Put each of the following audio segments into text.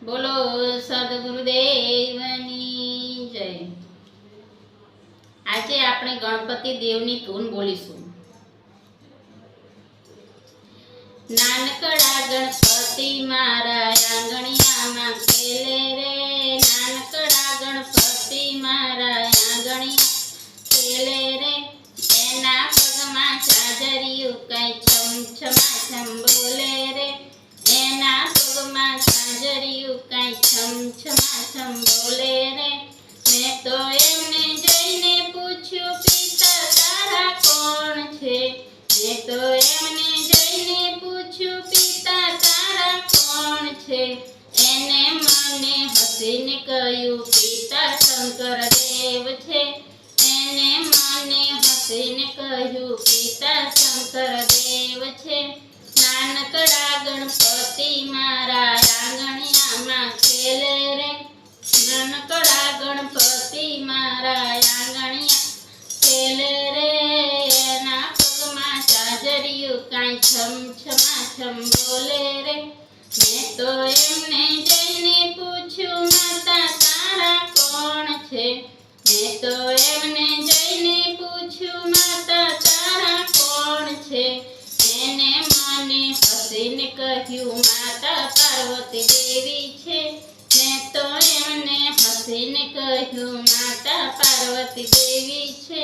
બોલો સદગુરુદેવની જય। આજે આપણે ગણપતિ દેવની ધૂન બોલીશું। નાનકડા ગણપતિ મારા આંગણિયામાં ખેલે રે, નાનકડા ગણપતિ મારા આંગણિયા ખેલે રે। એના પગમાં ચાદરિયું કઈ છમછમાછમ બોલે રે, એના પગમાં ચાદરિયું કઈ છમછમાછમ બોલે રે। મેં તો એમને જઈને પૂછ્યું, પિતા તારા કોણ છે? મેં તો એમને જઈને પૂછ્યું, પિતા તારા કોણ છે? એને મને હસીને કહ્યું, પિતા શંકર દેવ છે। એને મને હસીને કહ્યું, પિતા શંકર દેવ છે। નાનકડા ગણપતિ મારા આંગણિયામાં ખેલે રે, નાનકડા ગણપતિ મારા આંગણિયા ખેલે રે। એના પગમાં ચાદરિયું કાંઈ છમછમાછમ બોલે રે। મેં તો એમને જઈને પૂછ્યું, માતા તારા કોણ છે? મેં તો એમને જઈને પૂછ્યું, માતા તારા કોણ છે? એને મને હસીને કહ્યું, માતા પાર્વતી દેવી છે। મેં તો એમને હસીને કહ્યું, માતા પાર્વતી દેવી છે।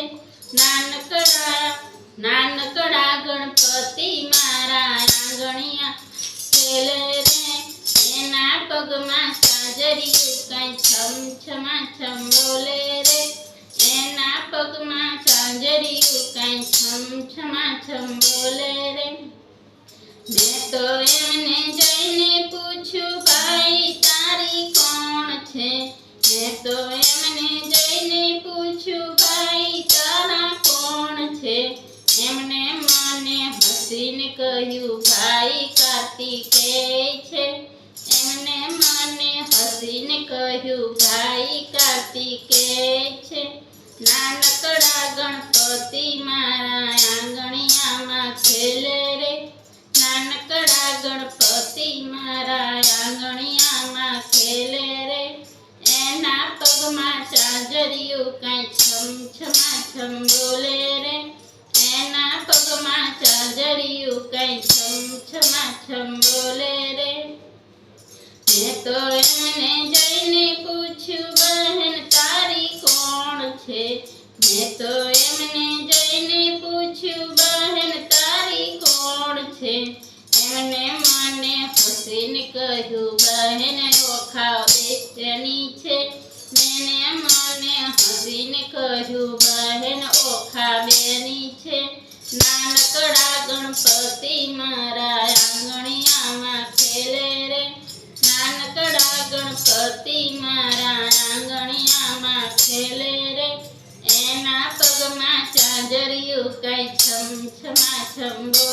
નાનકડા ગણપતિ મારા આંગણિયા ખેલે રે, એના પગમાં ચાદરિયું કઈ છમછમાછમ બોલે રે, એના પગમાં ચાદરિયું કઈ છમછમાછમ બોલે રે। મેં તો એમને જઈને પૂછ્યું, ભાઈ તારી કોણ છે? મેં તો એમને જઈને પૂછ્યું, ભાઈ તારા કોણ છે? એમને મને હસીને કહ્યું, ભાઈ કાર્તિકેય છે। એમને મને હસીને કહ્યું, ભાઈ કાર્તિકેય છે। નાનકડા ગણપતિ મારા આંગણિયામાં ખેલે રે, નાનકડા ગણપતિ મારા આંગણિયામાં ખેલે રે। એના પગમાં ચાદરિયું કઈ છમછમાછમ બોલે રે, એના પગમાં ચાદરિયું કઈ છમછમાછમ બોલે રે। મેં તો એમને જઈને પૂછ્યું, બહેન તારી કોણ છે? મેં તો એમને જઈને પૂછ્યું, બહેન તારી કોણ છે? એમને મને હસીને કહ્યું, બહેન ઓખા બેચની છે। મેને મને હસીને કહ્યું, બહેન ઓખા બેની છે। નાનકડા ગણપતિ મારા આંગણિયામાં ખેલે રે, નાનકડા ગણપતિ મારા આંગણિયામાં ખેલે રે। એના પગમાં ચાદરિયું કઈ છમછમાછમ બોલે